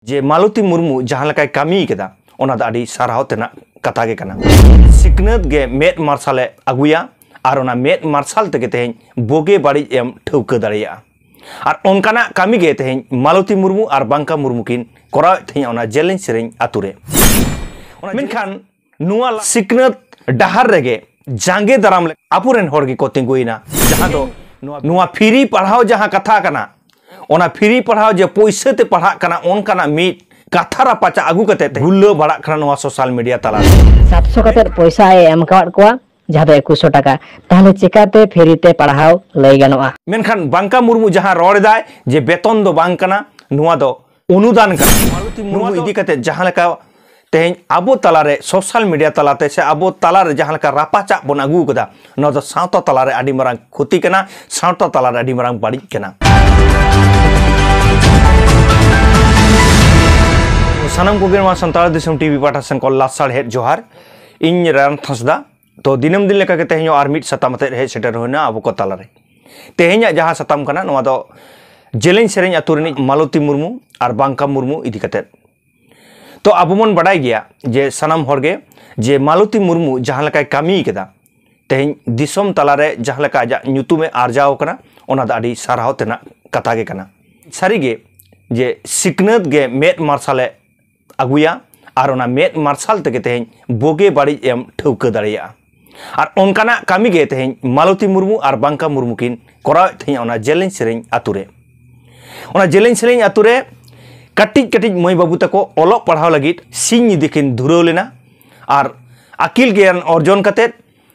जे मालती मुर्मू जहां लेकाय कामी केदा ओना दा आडी साराव तेना कथा गे कना सिकनत गे मेद मार्शले अगुया और ओना मेद मार्शल तेगे तेहें बोगे बाड़ी एम ठौका दाड़िया और ओनकाना कामी गे तेहें मालती मुर्मू और बांका मुर्मू किन कराव तेहें ओना जेलें सेरें आतुरे मेनखान नुआ सिकनत डहार रेगे जांगे दाराम आपुरेन होड़ गे को तिंगुइना जहां दो नुआ फ्री पढ़ाओ जहां कथा कना ओना फ्री पढ़ाओ जे पैसे ते पढ़ा कना ओनकाना मीट कथा रापाचा आगू कते हुल्लो बड़ा खना नुआ सोशल मीडिया तला 700 कते पैसा एम काट कोआ जहां दो 2100 टाका ताहले चिकाते फ्री ते पढ़ाओ लई गनोआ मेनखान बांका मुर्मू जहां रोड़ दाय जे बेतन दो बांग कना नुआ दो अनुदान कना मालती मुर्मू इदी कते जहां लेका तेहें आबो तलारे सोशल मीडिया तलाते से आबो तलारे जहां लेका रापाचा बन आगू कदा न दो सावता तलारे आडी मारांग खुती कना सावता तलारे आडी मारांग बाड़ी कना सानाम को गेमा संताल दिसम टीवी पाठा सन को लासाड़ हेड जोहार इन रान थसदा तो दिनम दिन लेका के तेहें आर मिट सताम ते हे सेटर होना आबो को तलारे तेहें जहां सताम कना नोआ दो जेलें सेरें आतुरनी मालती मुर्मू और बांका मुर्मू इदी कते तो आबो मन बड़ाई गया जे सनाम होड़गे जे मालती मुर्मू जहां लेकाय कामी केदा तेहें दिसम तलारे जहां लेका आजा ᱧᱩᱛᱩᱢᱮ आर्जाव कना ओना दा आडी साराव तेना कथा गे कना सारीगे जे सिकनत गे मेद मार्शले अगुया और ओना मेद मार्शल तेगे तेहें बोगे बाड़ी एम ठौका दाड़िया और ओनकाना कामी गे तेहें मालती मुर्मू और बांका मुर्मू किन कराव तेहें ओना जेलें सेरें आतुरे ओना जेलें सेरें आतुरे कटिज कटिज मई बाबू तको ओलो पढ़ाव लगित सिंह दिकिन धुराव लेना और आकिल ज्ञान अर्जन कते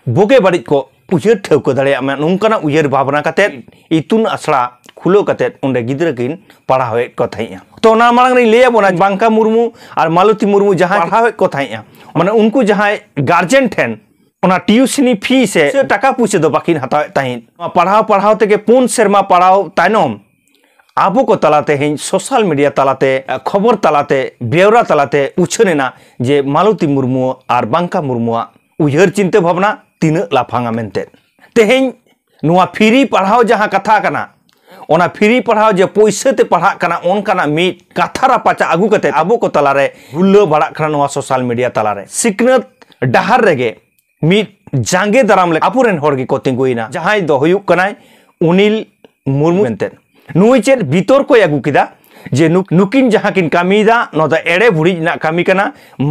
बोगे बाड़ी को उयहर ठौका दाड़िया में नोंकाना उयहर भावना कते इतुन आसड़ा खुलो कते उन्डे गिद्रा किन पढ़ावे को थाइया तो ना मांग रे ले बोना बांका मुर्मू और मालती मुर्मू जहां पढ़ावे को थाइया माने उनको जहां गार्जियन ठेन ओना ट्यूशनी फी से टाका पुसे दो बाकिन हतावे ताहिन पढ़ाव तेगे 4 सेरमा पढ़ाव ताइनम आबो को तलाते हैं सोशल मीडिया तलाते खबर तलाते बेवरा तलाते उछनेना जे मालती मुर्मू और बांका मुर्मू उयहर चिंता भावना तीन लाफांगा मेनते तेहें नुआ फ्री पढ़ाओ जहां कथा कना ओना फ्री पढ़ाओ जे पैसे ते पढ़ा कना ओनकाना मीट कथा रापाचा आगू कते आबो को तलारे हुल्लो बड़ा खना नुआ सोशल मीडिया तलारे सिकनत डहार रेगे मीट जांगे दाराम ले आपुरेन होड़ गे को तिंगुइना जहां दो हुयुक कनाय उनिल मुर्मू मेनते नुई चेद बितर को आगू किदा जे नुकिन जहां किन कामीदा नोदा एड़े भुड़ी ना कामी कना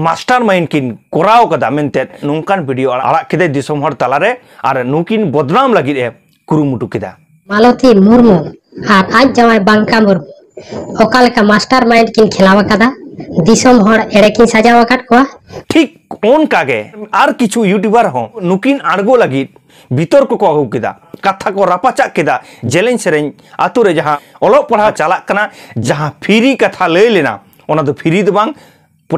मास्टर माइंड किन कोराव कदा मेनते नुंकान वीडियो आड़ा किदे दिसम हर तलारे और नुकिन बदनाम लगी ए कुरुमुटु किदा मालती मुर्मू और आज जमाय बांका मुर्मू ओकाल का मास्टर माइंड किन खिलावा कदा दिसम हर एड़े किन सजावा काट कोआ ठीक ओन कागे आर किछु यूट्यूबर हो नुकिन आड़गो लगी भीतर को आगू किदा कथा को रापाचा केदा जेलें सेरें आतुरे जहां ओलो पढ़ा चला कना जहां फ्री कथा लय लेना ओना दो फ्री दो बांग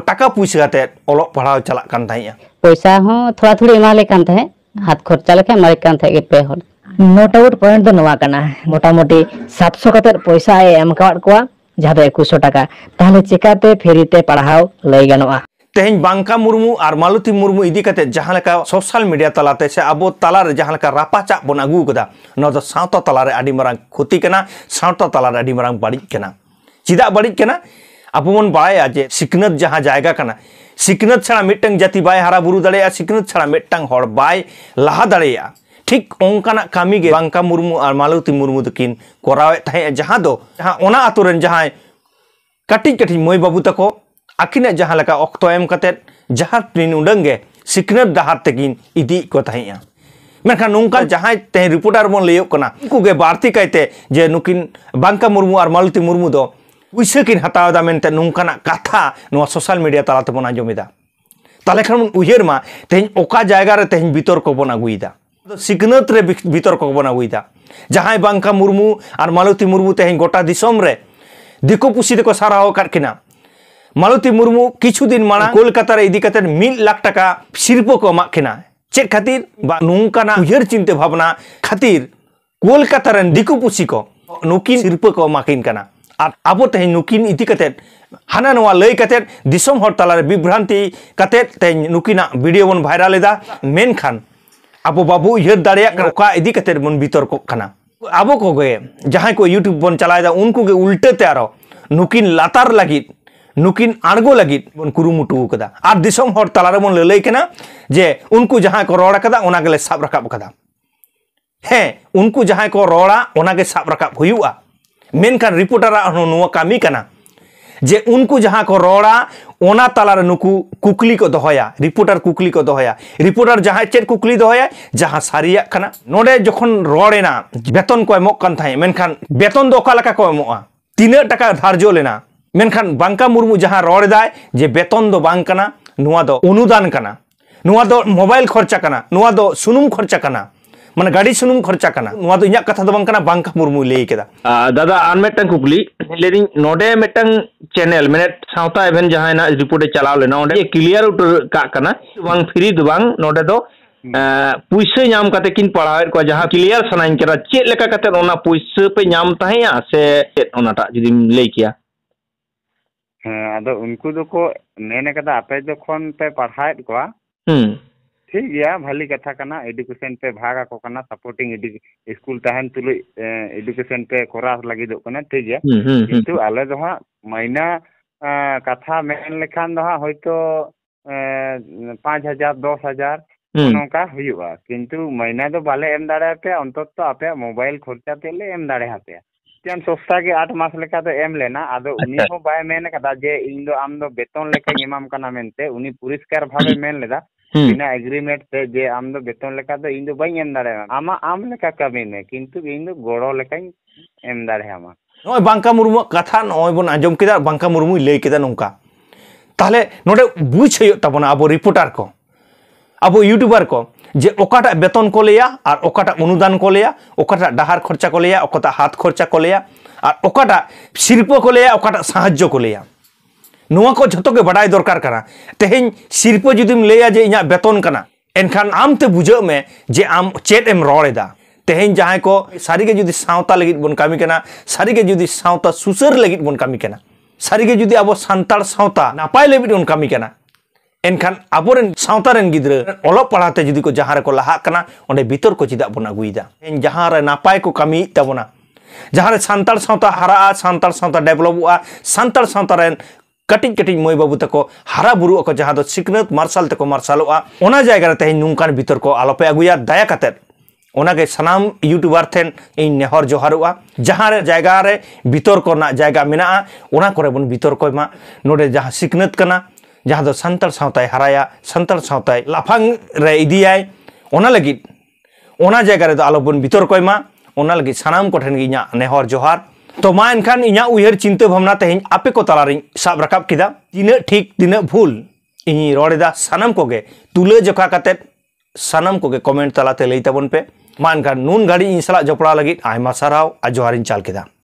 टाका पुइसा काते ओलो पढ़ा चला कान ताइया पैसा हो थोड़ा थोड़ी एमाले कान थे हाथ खर्चा लेके मारे कान थे पे हो नोट आउट पॉइंट दो नवा कना मोटा मोटी 700 कते पैसा एम काट कोआ जहां दो 2100 टाका ताहले चिकाते फ्री ते पढ़ाओ लई गनोआ तेहें बांका मुर्मू और मालती मुर्मू इदी कते जहां लेका सोशल मीडिया तलाते से आबो तलारे जहां लेका रापाचा बन आगू कदा न दो सावता तलारे आडी मारांग खुती कना सावता तलारे आडी मारांग बाड़ी कना चिदा बाड़ी कना आबो मन बाया जे सिकनत जहां जायगा कना सिकनत छाड़ा मिटंग जाति बाय हारा बुरु दाड़ेया सिकनत छाड़ा मिटंग हड़ बाय लाहा दाड़ेया ठीक ओंकाना कामी गे बांका मुर्मू और मालती मुर्मू दकिन कोरावे थाहे जहां दो जहां ओना आतुरेन जहां कटिज कटिज मई बाबू तको आखिने जहां लका अक्तो एम कते जहां तीन उडंगे सिकनत डहार तेकिन इदी को थाइया मेनखान नोंका जहां ते रिपोर्टर बन लेयो कना उनको गे बारती कायते जे नुकिन बांका मुर्मू और मालती मुर्मू दो उइसे किन हतावदा मेनते नोंकाना कथा नुआ सोशल मीडिया तलाते बन आंजोमिदा ताले खान उयहर मा तेहें ओका जायगा रे तेहें बितर को बन आगुइदा सिकनत रे बितर को बन आगुइदा जहां बांका मुर्मू और मालती मुर्मू तेहें गोटा दिसम रे दिको पुसी देखो साराव काटकिना मालती मुर्मू किछु दिन माना कोलकाता रे इदी कते 1 लाख टाका सिरपो को माखिना चेक खातिर नोंकाना उयहर चिंता भावना खातिर कोलकाता रे दिको पुसी को नुकिन सिरपो को माकिन कना और आबो तेहें नुकिन इदी कते हाना नवा लय कते दिसम हर तलारे बिभ्रांति कते तेहें नुकिना वीडियो बन वायरल एदा मेनखान आबो बाबू उयहर दाड़ेया ओका इदी कते बन बितर को कना आबो को गे जहां को यूट्यूब बन चलाएदा उनको गे उल्टे ते आरो नुकिन लातार लगी नुकिन आड़गो लगित बन कुरुमुटु कदा आर दिसम हर तलारे बन ललई कना जे उनको जहां को रोड़ा कदा ओना गेले साब रकाब कदा हे उनको जहां को रोड़ा ओना गे साब रकाब हुयुआ मेनखान रिपोर्टर नुवा कामी कना जे उनको जहां को रोड़ा ओना तलारे नुकु कुकली को दोहया रिपोर्टर कुकली को दोहया रिपोर्टर जहां चेत कुकली दोहया जहां सारिया कना नोडे जखन रोड़ेना बेतन को एमोक कान थाय मेनखान बेतन दो ओका लका को एमोआ तीना टाका धार्जो लेना मेनखान बांका मुर्मू जहां रोड़ दाय जे बेतन दो बांग कना नुआ दो अनुदान कना नुआ दो मोबाइल खर्चा कना नुआ दो सुनुम खर्चा कना माने गाड़ी सुनुम खर्चा कना नुआ दो इन्या कथा दो बांग कना बांका मुर्मू लई केदा दादा आन मेटन कुकली लेदिन नोडे मेटन चैनल मैंने सावता इवेंट जहां ना रिपोर्ट चलाव लेना ओंडे क्लियर उतर का कना बांग फ्री दो बांग नोडे दो पुइसे नाम काते किन पढ़ावे को जहां क्लियर सनाइन केदा चेत लेका काते ओना पुइसे पे नाम ताहेया से चेत ओनाटा जुदी लई किया आदो उनको दो को मेने कदा आपे दो खन पे पढ़ाए को ठीक गया भली कथा कना एजुकेशन पे भागा को कना सपोर्टिंग स्कूल तहन तुलु एजुकेशन पे कोरा लगी दो कना ठीक गया किंतु आले दो हा महीना कथा मेन लेखान दो हा होयतो 5000 10,000 नोका हुयुआ किंतु महीना दो बाले एम दाड़े पे अंतत आपे मोबाइल खर्चा तेले एम दाड़े हाते तेन सस्ता के 8 मास लेका तो एम लेना आदो उनी हो बाय मेन कदा जे इन दो आम दो बेतन लेका इमाम कना मेनते उनी पुरस्कार भावे मेन लेदा बिना एग्रीमेंट ते जे आम दो बेतन लेका तो इन दो बाई एम दाड़े आमा आम लेका कमी ने किंतु इन दो गोड़ो लेका एम दाड़े आमा नय बांका मुर्मू कथा नय बन आजम केदा बांका मुर्मू लई केदा नोंका ताहले नोडे बुझ हयो तबना अब रिपोर्टर को अब यूट्यूबर को जे ओकाटा बेतन को लिया और ओकाटा अनुदान को लिया ओकाटा डाहार खर्चा को लिया ओकाटा हाथ खर्चा को लिया और ओकाटा शिल्प को लिया ओकाटा साहाज्य को लिया नुआ को झतो के बड़ाई दरकार कना तेहेन शिल्प जुदिम लेया जे इना बेतन कना एनखान आम ते बुझो में जे आम चेत एम रोड़ेदा तेहेन जहां को सारी के जुदी सावता लगित बन कामी कना सारी के जुदी सावता सुसर लगित बन कामी कना सारी के जुदी अब सांतार सावता नापाय लगित बन कामी कना एनखान आबोरेन सावतारेन गिद्रा ओलो पढ़ाते जुदी को जहां रे को लहा कना ओंडे भीतर को चिदा बना गुइदा जहां रे नापाय को कामी ताबोना जहां रे सांतार सावता हारा सांतार सावता डेवलपआ सांतार सावता रेन कटिज कटिज मई बाबू तको हारा बुरु को जहां दो सिकनत मार्शल तको मार्शलोआ ओना जायगा रे तेहेन नुंकान भीतर को आलोपे अगुया दया काते ओना के सनाम यूट्यूबर थेन इन नेहर जोहारुआ जहां रे जायगा रे भीतर को ना जायगा मेना ओना करे बन भीतर को मा नोडे जहां सिकनत कना जहां दो संताल सावताय हराया संताल सावताय लाफांग रे इदियाय ओना लगी ओना जायगा रे दो आलोबन भीतर को मा ओना लगी सनाम को ठेन गिया नेहर जोहार तो मा एनखान इया उयहर चिंता भावना तेहेन आपे को तलारिं साब रकाब किदा तिना ठीक तिना भूल इनी रोड़ेदा सनम कोगे तुले जोखा काते सनम कोगे कमेंट तलाते लई ताबन पे मा एनखान नून घाड़ी इन सला जपड़ा लगी आयमा साराव आ जोहारिन चाल किदा।